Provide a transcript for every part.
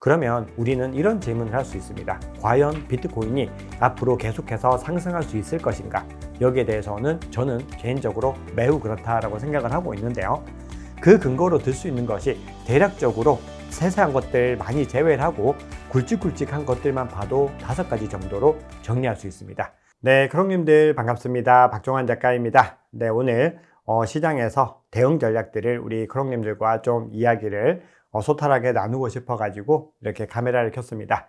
그러면 우리는 이런 질문을 할 수 있습니다. 과연 비트코인이 앞으로 계속해서 상승할 수 있을 것인가? 여기에 대해서는 저는 개인적으로 매우 그렇다라고 생각을 하고 있는데요. 그 근거로 들 수 있는 것이 대략적으로 세세한 것들 많이 제외를 하고 굵직굵직한 것들만 봐도 5가지 정도로 정리할 수 있습니다. 네, 크롱님들 반갑습니다. 박종환 작가입니다. 네, 오늘 시장에서 대응 전략들을 우리 크롱님들과 좀 이야기를 소탈하게 나누고 싶어가지고 이렇게 카메라를 켰습니다.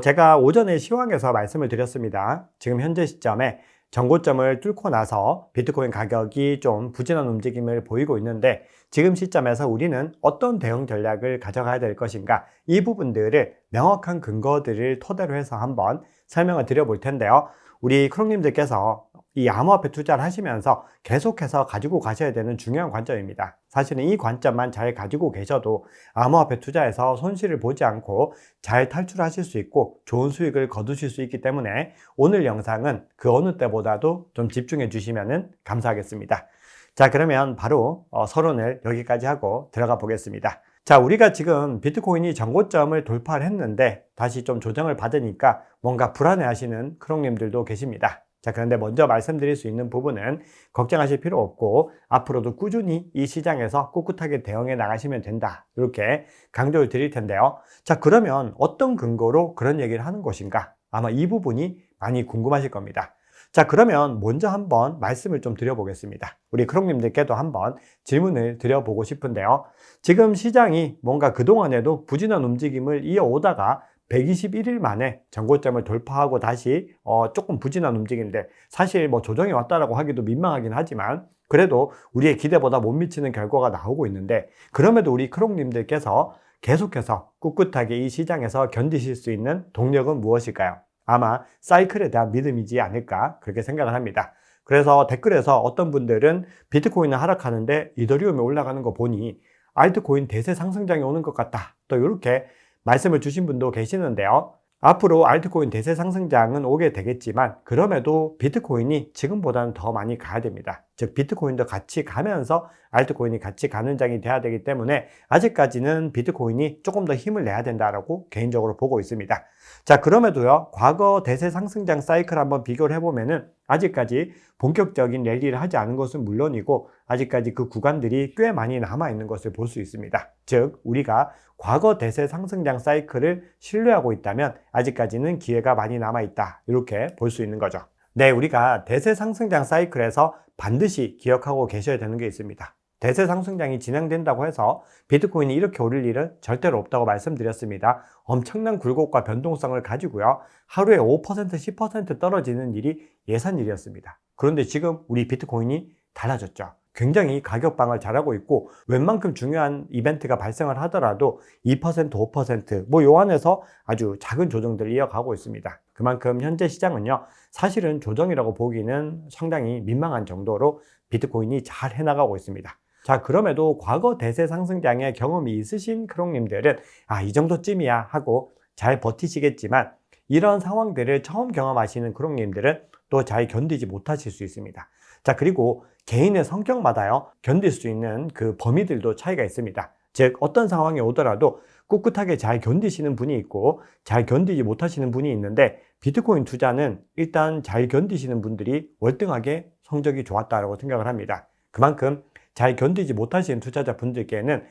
제가 오전에 시황에서 말씀을 드렸습니다. 지금 현재 시점에 전고점을 뚫고 나서 비트코인 가격이 좀 부진한 움직임을 보이고 있는데 지금 시점에서 우리는 어떤 대응 전략을 가져가야 될 것인가, 이 부분들을 명확한 근거들을 토대로 해서 한번 설명을 드려볼 텐데요. 우리 크롱님들께서 이 암호화폐 투자를 하시면서 계속해서 가지고 가셔야 되는 중요한 관점입니다. 사실은 이 관점만 잘 가지고 계셔도 암호화폐 투자에서 손실을 보지 않고 잘 탈출하실 수 있고 좋은 수익을 거두실 수 있기 때문에 오늘 영상은 그 어느 때보다도 좀 집중해 주시면 감사하겠습니다. 자, 그러면 바로 서론을 여기까지 하고 들어가 보겠습니다. 자, 우리가 지금 비트코인이 전고점을 돌파를 했는데 다시 좀 조정을 받으니까 뭔가 불안해 하시는 크롱님들도 계십니다. 자, 그런데 먼저 말씀드릴 수 있는 부분은 걱정하실 필요 없고 앞으로도 꾸준히 이 시장에서 꿋꿋하게 대응해 나가시면 된다, 이렇게 강조를 드릴 텐데요. 자, 그러면 어떤 근거로 그런 얘기를 하는 것인가? 아마 이 부분이 많이 궁금하실 겁니다. 자, 그러면 먼저 한번 말씀을 좀 드려보겠습니다. 우리 크롱님들께도 한번 질문을 드려보고 싶은데요. 지금 시장이 뭔가 그동안에도 부진한 움직임을 이어오다가 121일 만에 전고점을 돌파하고 다시 조금 부진한 움직임인데, 사실 뭐 조정이 왔다라고 하기도 민망하긴 하지만 그래도 우리의 기대보다 못 미치는 결과가 나오고 있는데, 그럼에도 우리 크롱님들께서 계속해서 꿋꿋하게 이 시장에서 견디실 수 있는 동력은 무엇일까요? 아마 사이클에 대한 믿음이지 않을까, 그렇게 생각을 합니다. 그래서 댓글에서 어떤 분들은 비트코인은 하락하는데 이더리움이 올라가는 거 보니 알트코인 대세 상승장이 오는 것 같다, 또 이렇게 말씀을 주신 분도 계시는데요. 앞으로 알트코인 대세 상승장은 오게 되겠지만 그럼에도 비트코인이 지금보다는 더 많이 가야 됩니다. 즉 비트코인도 같이 가면서 알트코인이 같이 가는 장이 돼야 되기 때문에 아직까지는 비트코인이 조금 더 힘을 내야 된다라고 개인적으로 보고 있습니다. 자, 그럼에도요, 과거 대세 상승장 사이클 한번 비교를 해보면은 아직까지 본격적인 랠리를 하지 않은 것은 물론이고 아직까지 그 구간들이 꽤 많이 남아있는 것을 볼 수 있습니다. 즉 우리가 과거 대세 상승장 사이클을 신뢰하고 있다면 아직까지는 기회가 많이 남아있다, 이렇게 볼 수 있는 거죠. 네, 우리가 대세 상승장 사이클에서 반드시 기억하고 계셔야 되는 게 있습니다. 대세 상승장이 진행된다고 해서 비트코인이 이렇게 오를 일은 절대로 없다고 말씀드렸습니다. 엄청난 굴곡과 변동성을 가지고요, 하루에 5%, 10% 떨어지는 일이 예산일이었습니다. 그런데 지금 우리 비트코인이 달라졌죠. 굉장히 가격방을 잘하고 있고 웬만큼 중요한 이벤트가 발생을 하더라도 2%, 5% 뭐 요 안에서 아주 작은 조정들을 이어가고 있습니다. 그만큼 현재 시장은요, 사실은 조정이라고 보기는 상당히 민망한 정도로 비트코인이 잘 해나가고 있습니다. 자, 그럼에도 과거 대세 상승장의 경험이 있으신 크롱님들은 이 정도쯤이야 하고 잘 버티시겠지만, 이런 상황들을 처음 경험하시는 크롱님들은 또 잘 견디지 못하실 수 있습니다. 자, 그리고 개인의 성격마다요, 견딜 수 있는 그 범위들도 차이가 있습니다. 즉 어떤 상황이 오더라도 꿋꿋하게 잘 견디시는 분이 있고 잘 견디지 못하시는 분이 있는데, 비트코인 투자는 일단 잘 견디시는 분들이 월등하게 성적이 좋았다고 생각을 합니다. 그만큼 잘 견디지 못하시는 투자자분들께는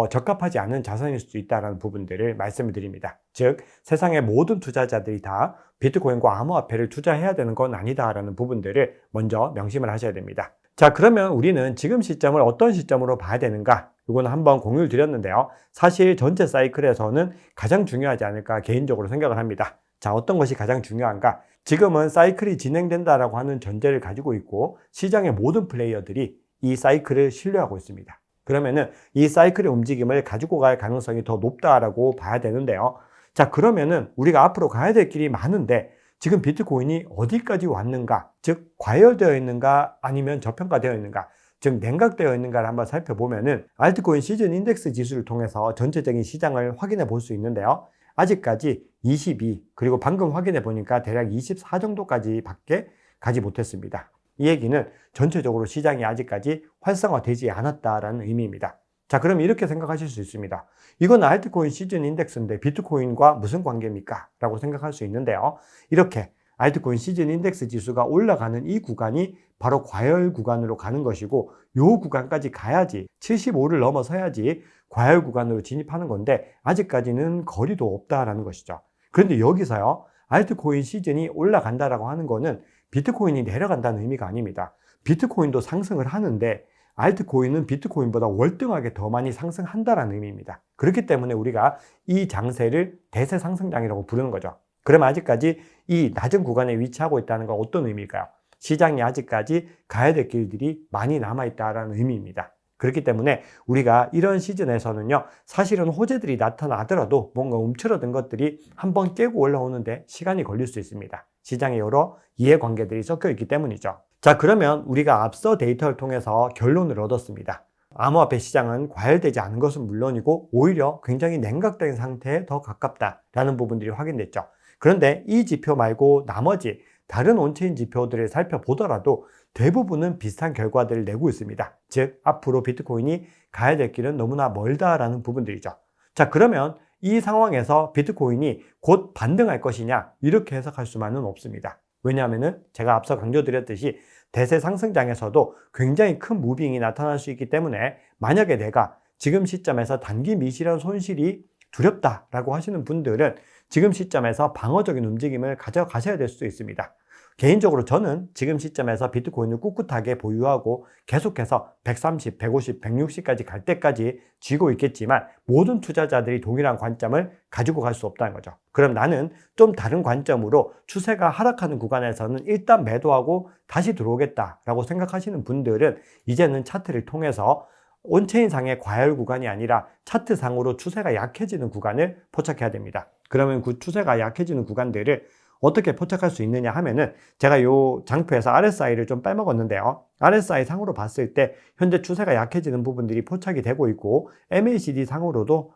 적합하지 않은 자산일 수 있다는 부분들을 말씀을 드립니다. 즉 세상의 모든 투자자들이 다 비트코인과 암호화폐를 투자해야 되는 건 아니다라는 부분들을 먼저 명심을 하셔야 됩니다. 자, 그러면 우리는 지금 시점을 어떤 시점으로 봐야 되는가, 이거는 한번 공유를 드렸는데요. 사실 전체 사이클에서는 가장 중요하지 않을까 개인적으로 생각을 합니다. 자, 어떤 것이 가장 중요한가? 지금은 사이클이 진행된다라고 하는 전제를 가지고 있고 시장의 모든 플레이어들이 이 사이클을 신뢰하고 있습니다. 그러면은 이 사이클의 움직임을 가지고 갈 가능성이 더 높다라고 봐야 되는데요. 자, 그러면은 우리가 앞으로 가야 될 길이 많은데 지금 비트코인이 어디까지 왔는가, 즉 과열되어 있는가 아니면 저평가되어 있는가, 즉 냉각되어 있는가를 한번 살펴보면은 알트코인 시즌 인덱스 지수를 통해서 전체적인 시장을 확인해 볼 수 있는데요. 아직까지 22, 그리고 방금 확인해 보니까 대략 24 정도까지 밖에 가지 못했습니다. 이 얘기는 전체적으로 시장이 아직까지 활성화되지 않았다라는 의미입니다. 자, 그럼 이렇게 생각하실 수 있습니다. 이건 알트코인 시즌 인덱스인데 비트코인과 무슨 관계입니까? 라고 생각할 수 있는데요. 이렇게 알트코인 시즌 인덱스 지수가 올라가는 이 구간이 바로 과열 구간으로 가는 것이고, 이 구간까지 가야지 75를 넘어서야지 과열 구간으로 진입하는 건데 아직까지는 거리도 없다라는 것이죠. 그런데 여기서요, 알트코인 시즌이 올라간다라고 하는 거는 비트코인이 내려간다는 의미가 아닙니다. 비트코인도 상승을 하는데 알트코인은 비트코인보다 월등하게 더 많이 상승한다는 의미입니다. 그렇기 때문에 우리가 이 장세를 대세 상승장이라고 부르는 거죠. 그럼 아직까지 이 낮은 구간에 위치하고 있다는 건 어떤 의미일까요? 시장이 아직까지 가야 될 길들이 많이 남아있다는 의미입니다. 그렇기 때문에 우리가 이런 시즌에서는요, 사실은 호재들이 나타나더라도 뭔가 움츠러든 것들이 한번 깨고 올라오는데 시간이 걸릴 수 있습니다. 시장에 여러 이해관계들이 섞여 있기 때문이죠. 자, 그러면 우리가 앞서 데이터를 통해서 결론을 얻었습니다. 암호화폐 시장은 과열되지 않은 것은 물론이고 오히려 굉장히 냉각된 상태에 더 가깝다라는 부분들이 확인됐죠. 그런데 이 지표 말고 나머지 다른 온체인 지표들을 살펴보더라도 대부분은 비슷한 결과들을 내고 있습니다. 즉, 앞으로 비트코인이 가야 될 길은 너무나 멀다라는 부분들이죠. 자, 그러면 이 상황에서 비트코인이 곧 반등할 것이냐, 이렇게 해석할 수만은 없습니다. 왜냐하면 제가 앞서 강조드렸듯이 대세 상승장에서도 굉장히 큰 무빙이 나타날 수 있기 때문에 만약에 내가 지금 시점에서 단기 미실현 손실이 두렵다라고 하시는 분들은 지금 시점에서 방어적인 움직임을 가져가셔야 될 수도 있습니다. 개인적으로 저는 지금 시점에서 비트코인을 꿋꿋하게 보유하고 계속해서 130, 150, 160까지 갈 때까지 쥐고 있겠지만 모든 투자자들이 동일한 관점을 가지고 갈 수 없다는 거죠. 그럼 나는 좀 다른 관점으로 추세가 하락하는 구간에서는 일단 매도하고 다시 들어오겠다라고 생각하시는 분들은 이제는 차트를 통해서 온체인상의 과열 구간이 아니라 차트상으로 추세가 약해지는 구간을 포착해야 됩니다. 그러면 그 추세가 약해지는 구간들을 어떻게 포착할 수 있느냐 하면은, 제가 요 장표에서 RSI를 좀 빼먹었는데요. RSI 상으로 봤을 때 현재 추세가 약해지는 부분들이 포착이 되고 있고, MACD 상으로도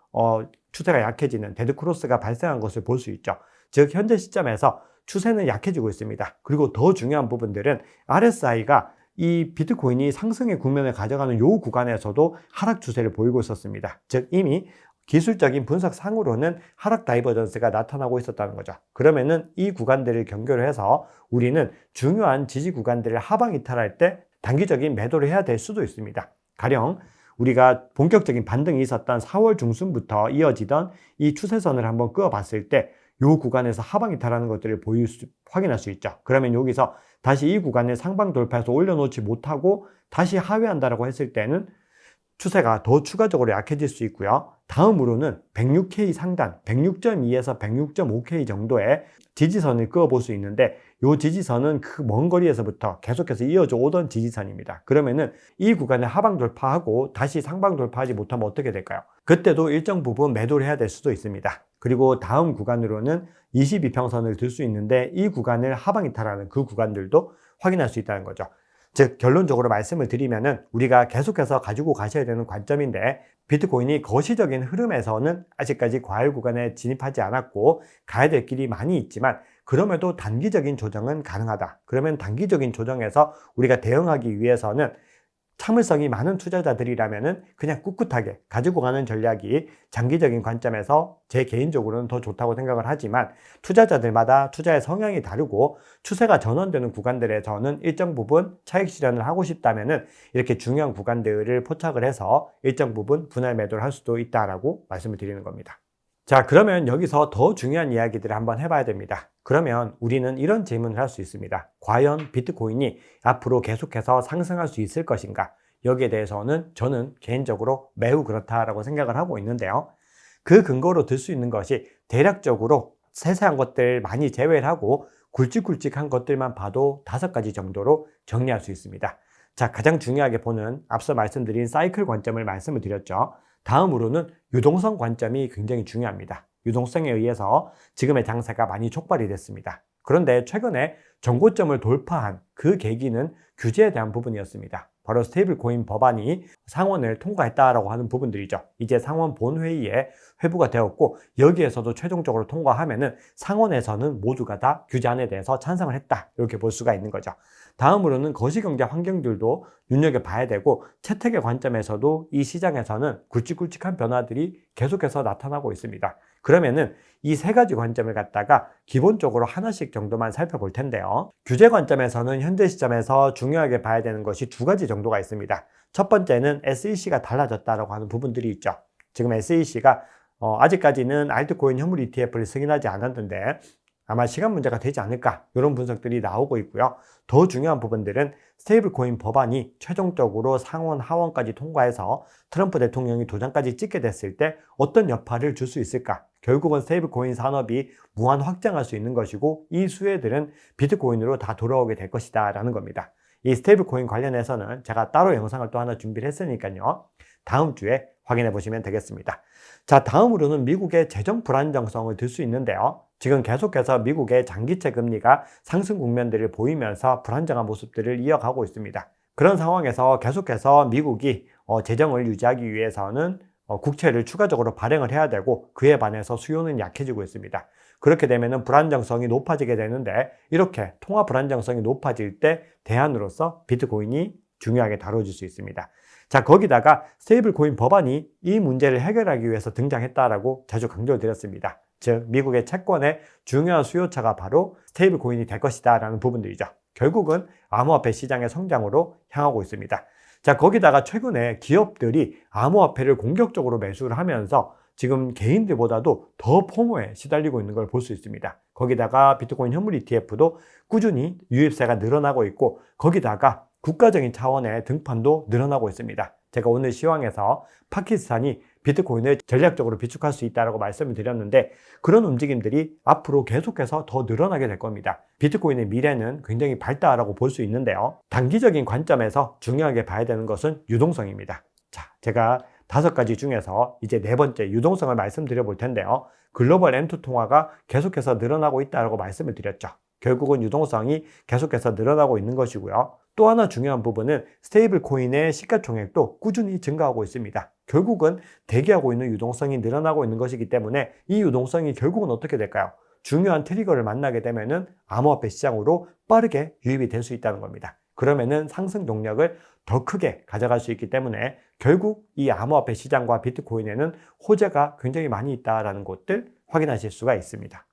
추세가 약해지는 데드크로스가 발생한 것을 볼 수 있죠. 즉, 현재 시점에서 추세는 약해지고 있습니다. 그리고 더 중요한 부분들은 RSI가 이 비트코인이 상승의 국면을 가져가는 이 구간에서도 하락 추세를 보이고 있었습니다. 즉, 이미 기술적인 분석상으로는 하락 다이버전스가 나타나고 있었다는 거죠. 그러면은 이 구간들을 경계로 해서 우리는 중요한 지지 구간들을 하방 이탈할 때 단기적인 매도를 해야 될 수도 있습니다. 가령 우리가 본격적인 반등이 있었던 4월 중순부터 이어지던 이 추세선을 한번 그어봤을 때 이 구간에서 하방 이탈하는 것들을 확인할 수 있죠. 그러면 여기서 다시 이 구간을 상방 돌파해서 올려놓지 못하고 다시 하회한다라고 했을 때는 추세가 더 추가적으로 약해질 수 있고요. 다음으로는 106K 상단, 106.2에서 106.5K 정도의 지지선을 그어볼 수 있는데, 이 지지선은 그 먼 거리에서부터 계속해서 이어져 오던 지지선입니다. 그러면은 이 구간을 하방 돌파하고 다시 상방 돌파하지 못하면 어떻게 될까요? 그때도 일정 부분 매도를 해야 될 수도 있습니다. 그리고 다음 구간으로는 22평선을 들 수 있는데, 이 구간을 하방 이탈하는 그 구간들도 확인할 수 있다는 거죠. 즉, 결론적으로 말씀을 드리면은 우리가 계속해서 가지고 가셔야 되는 관점인데, 비트코인이 거시적인 흐름에서는 아직까지 과열 구간에 진입하지 않았고 가야 될 길이 많이 있지만, 그럼에도 단기적인 조정은 가능하다. 그러면 단기적인 조정에서 우리가 대응하기 위해서는 참을성이 많은 투자자들이라면은 그냥 꿋꿋하게 가지고 가는 전략이 장기적인 관점에서 제 개인적으로는 더 좋다고 생각을 하지만, 투자자들마다 투자의 성향이 다르고 추세가 전환되는 구간들에서는 일정 부분 차익 실현을 하고 싶다면은 이렇게 중요한 구간들을 포착을 해서 일정 부분 분할 매도를 할 수도 있다라고 말씀을 드리는 겁니다. 자, 그러면 여기서 더 중요한 이야기들을 한번 해봐야 됩니다. 그러면 우리는 이런 질문을 할 수 있습니다. 과연 비트코인이 앞으로 계속해서 상승할 수 있을 것인가? 여기에 대해서는 저는 개인적으로 매우 그렇다라고 생각을 하고 있는데요. 그 근거로 들 수 있는 것이 대략적으로 세세한 것들 많이 제외를 하고 굵직굵직한 것들만 봐도 5가지 정도로 정리할 수 있습니다. 자, 가장 중요하게 보는 앞서 말씀드린 사이클 관점을 말씀을 드렸죠. 다음으로는 유동성 관점이 굉장히 중요합니다. 유동성에 의해서 지금의 장세가 많이 촉발이 됐습니다. 그런데 최근에 전고점을 돌파한 그 계기는 규제에 대한 부분이었습니다. 바로 스테이블 코인 법안이 상원을 통과했다라고 하는 부분들이죠. 이제 상원 본회의에 회부가 되었고 여기에서도 최종적으로 통과하면은 상원에서는 모두가 다 규제안에 대해서 찬성을 했다, 이렇게 볼 수가 있는 거죠. 다음으로는 거시경제 환경들도 눈여겨봐야 되고, 채택의 관점에서도 이 시장에서는 굵직굵직한 변화들이 계속해서 나타나고 있습니다. 그러면은 이 세 가지 관점을 갖다가 기본적으로 하나씩 정도만 살펴볼 텐데요. 규제 관점에서는 현재 시점에서 중요하게 봐야 되는 것이 두 가지 정도가 있습니다. 첫 번째는 SEC가 달라졌다라고 하는 부분들이 있죠. 지금 SEC가 아직까지는 알트코인 현물 ETF를 승인하지 않았는데 아마 시간 문제가 되지 않을까, 이런 분석들이 나오고 있고요. 더 중요한 부분들은 스테이블 코인 법안이 최종적으로 상원 하원까지 통과해서 트럼프 대통령이 도장까지 찍게 됐을 때 어떤 여파를 줄 수 있을까. 결국은 스테이블 코인 산업이 무한 확장할 수 있는 것이고, 이 수혜들은 비트코인으로 다 돌아오게 될 것이다 라는 겁니다. 이 스테이블 코인 관련해서는 제가 따로 영상을 또 하나 준비를 했으니까요, 다음 주에 확인해 보시면 되겠습니다. 자, 다음으로는 미국의 재정 불안정성을 들 수 있는데요. 지금 계속해서 미국의 장기채 금리가 상승 국면들을 보이면서 불안정한 모습들을 이어가고 있습니다. 그런 상황에서 계속해서 미국이 재정을 유지하기 위해서는 국채를 추가적으로 발행을 해야 되고, 그에 반해서 수요는 약해지고 있습니다. 그렇게 되면 불안정성이 높아지게 되는데, 이렇게 통화 불안정성이 높아질 때 대안으로서 비트코인이 중요하게 다뤄질 수 있습니다. 자, 거기다가 스테이블 코인 법안이 이 문제를 해결하기 위해서 등장했다라고 자주 강조를 드렸습니다. 즉, 미국의 채권의 중요한 수요처가 바로 스테이블 코인이 될 것이다 라는 부분들이죠. 결국은 암호화폐 시장의 성장으로 향하고 있습니다. 자, 거기다가 최근에 기업들이 암호화폐를 공격적으로 매수를 하면서 지금 개인들보다도 더 포모에 시달리고 있는 걸 볼 수 있습니다. 거기다가 비트코인 현물 ETF도 꾸준히 유입세가 늘어나고 있고, 거기다가 국가적인 차원의 등판도 늘어나고 있습니다. 제가 오늘 시황에서 파키스탄이 비트코인을 전략적으로 비축할 수 있다고 말씀을 드렸는데, 그런 움직임들이 앞으로 계속해서 더 늘어나게 될 겁니다. 비트코인의 미래는 굉장히 밝다라고 볼 수 있는데요. 단기적인 관점에서 중요하게 봐야 되는 것은 유동성입니다. 자, 제가 5가지 중에서 이제 4번째 유동성을 말씀드려 볼 텐데요. 글로벌 M2 통화가 계속해서 늘어나고 있다고 말씀을 드렸죠. 결국은 유동성이 계속해서 늘어나고 있는 것이고요. 또 하나 중요한 부분은 스테이블 코인의 시가총액도 꾸준히 증가하고 있습니다. 결국은 대기하고 있는 유동성이 늘어나고 있는 것이기 때문에 이 유동성이 결국은 어떻게 될까요? 중요한 트리거를 만나게 되면은 암호화폐 시장으로 빠르게 유입이 될 수 있다는 겁니다. 그러면은 상승 동력을 더 크게 가져갈 수 있기 때문에 결국 이 암호화폐 시장과 비트코인에는 호재가 굉장히 많이 있다는 것들 확인하실 수가 있습니다.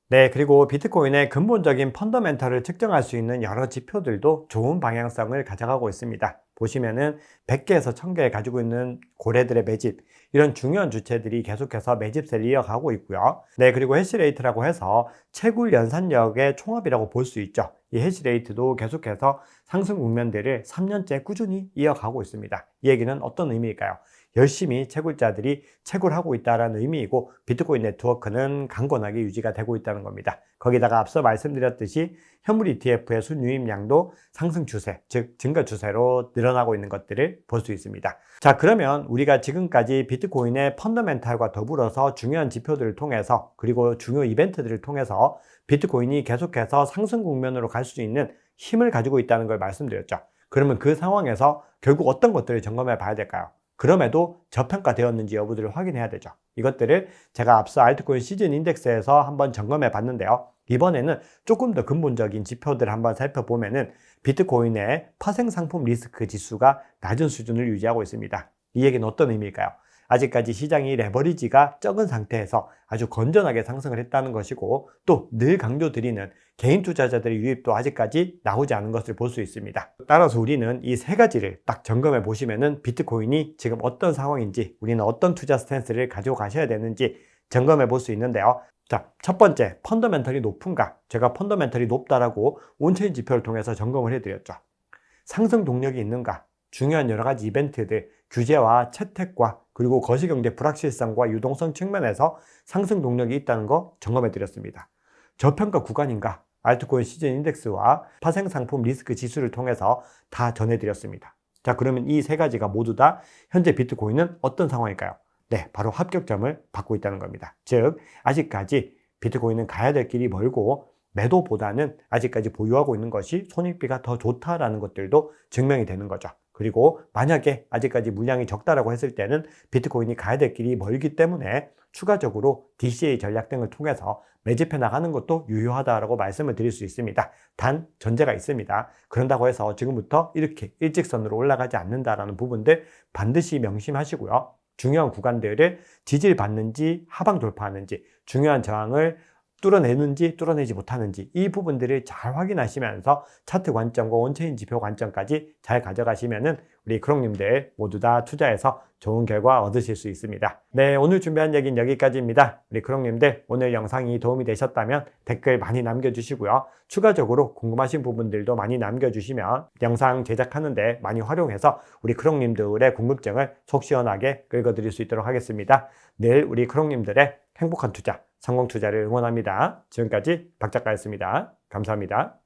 네, 그리고 비트코인의 근본적인 펀더멘털을 측정할 수 있는 여러 지표들도 좋은 방향성을 가져가고 있습니다. 보시면은 100개에서 1000개 가지고 있는 고래들의 매집, 이런 중요한 주체들이 계속해서 매집세를 이어가고 있고요. 네, 그리고 해시레이트라고 해서 채굴 연산력의 총합이라고 볼 수 있죠. 이 해시레이트도 계속해서 상승 국면들을 3년째 꾸준히 이어가고 있습니다. 이 얘기는 어떤 의미일까요? 열심히 채굴자들이 채굴하고 있다는 의미이고, 비트코인 네트워크는 강건하게 유지가 되고 있다는 겁니다. 거기다가 앞서 말씀드렸듯이 현물 ETF의 순유입량도 상승 추세, 즉 증가 추세로 늘어나고 있는 것들을 볼 수 있습니다. 자, 그러면 우리가 지금까지 비트코인의 펀더멘탈과 더불어서 중요한 지표들을 통해서, 그리고 중요 이벤트들을 통해서 비트코인이 계속해서 상승 국면으로 갈 수 있는 힘을 가지고 있다는 걸 말씀드렸죠. 그러면 그 상황에서 결국 어떤 것들을 점검해 봐야 될까요? 그럼에도 저평가되었는지 여부들을 확인해야 되죠. 이것들을 제가 앞서 알트코인 시즌 인덱스에서 한번 점검해 봤는데요. 이번에는 조금 더 근본적인 지표들을 한번 살펴보면은 비트코인의 파생 상품 리스크 지수가 낮은 수준을 유지하고 있습니다. 이 얘기는 어떤 의미일까요? 아직까지 시장이 레버리지가 적은 상태에서 아주 건전하게 상승을 했다는 것이고, 또 늘 강조드리는 개인 투자자들의 유입도 아직까지 나오지 않은 것을 볼 수 있습니다. 따라서 우리는 이 세 가지를 딱 점검해 보시면은 비트코인이 지금 어떤 상황인지, 우리는 어떤 투자 스탠스를 가지고 가셔야 되는지 점검해 볼 수 있는데요. 자, 첫 번째, 펀더멘털이 높은가? 제가 펀더멘털이 높다라고 온체인 지표를 통해서 점검을 해드렸죠. 상승 동력이 있는가? 중요한 여러 가지 이벤트들, 규제와 채택과 그리고 거시경제 불확실성과 유동성 측면에서 상승 동력이 있다는 거 점검해 드렸습니다. 저평가 구간인가? 알트코인 시즌 인덱스와 파생 상품 리스크 지수를 통해서 다 전해드렸습니다. 자, 그러면 이 세 가지가 모두 다 현재 비트코인은 어떤 상황일까요? 네, 바로 합격점을 받고 있다는 겁니다. 즉, 아직까지 비트코인은 가야 될 길이 멀고, 매도보다는 아직까지 보유하고 있는 것이 손익비가 더 좋다라는 것들도 증명이 되는 거죠. 그리고 만약에 아직까지 물량이 적다라고 했을 때는 비트코인이 가야 될 길이 멀기 때문에 추가적으로 DCA 전략 등을 통해서 매집해 나가는 것도 유효하다라고 말씀을 드릴 수 있습니다. 단 전제가 있습니다. 그런다고 해서 지금부터 이렇게 일직선으로 올라가지 않는다라는 부분들 반드시 명심하시고요. 중요한 구간들을 지지를 받는지 하방 돌파하는지, 중요한 저항을 뚫어내는지 뚫어내지 못하는지, 이 부분들을 잘 확인하시면서 차트 관점과 원체인 지표 관점까지 잘 가져가시면은 우리 크롱님들 모두 다 투자해서 좋은 결과 얻으실 수 있습니다. 네, 오늘 준비한 얘기는 여기까지입니다. 우리 크롱님들 오늘 영상이 도움이 되셨다면 댓글 많이 남겨주시고요. 추가적으로 궁금하신 부분들도 많이 남겨주시면 영상 제작하는데 많이 활용해서 우리 크롱님들의 궁금증을 속 시원하게 긁어드릴 수 있도록 하겠습니다. 늘 우리 크롱님들의 행복한 투자, 성공 투자를 응원합니다. 지금까지 박 작가였습니다. 감사합니다.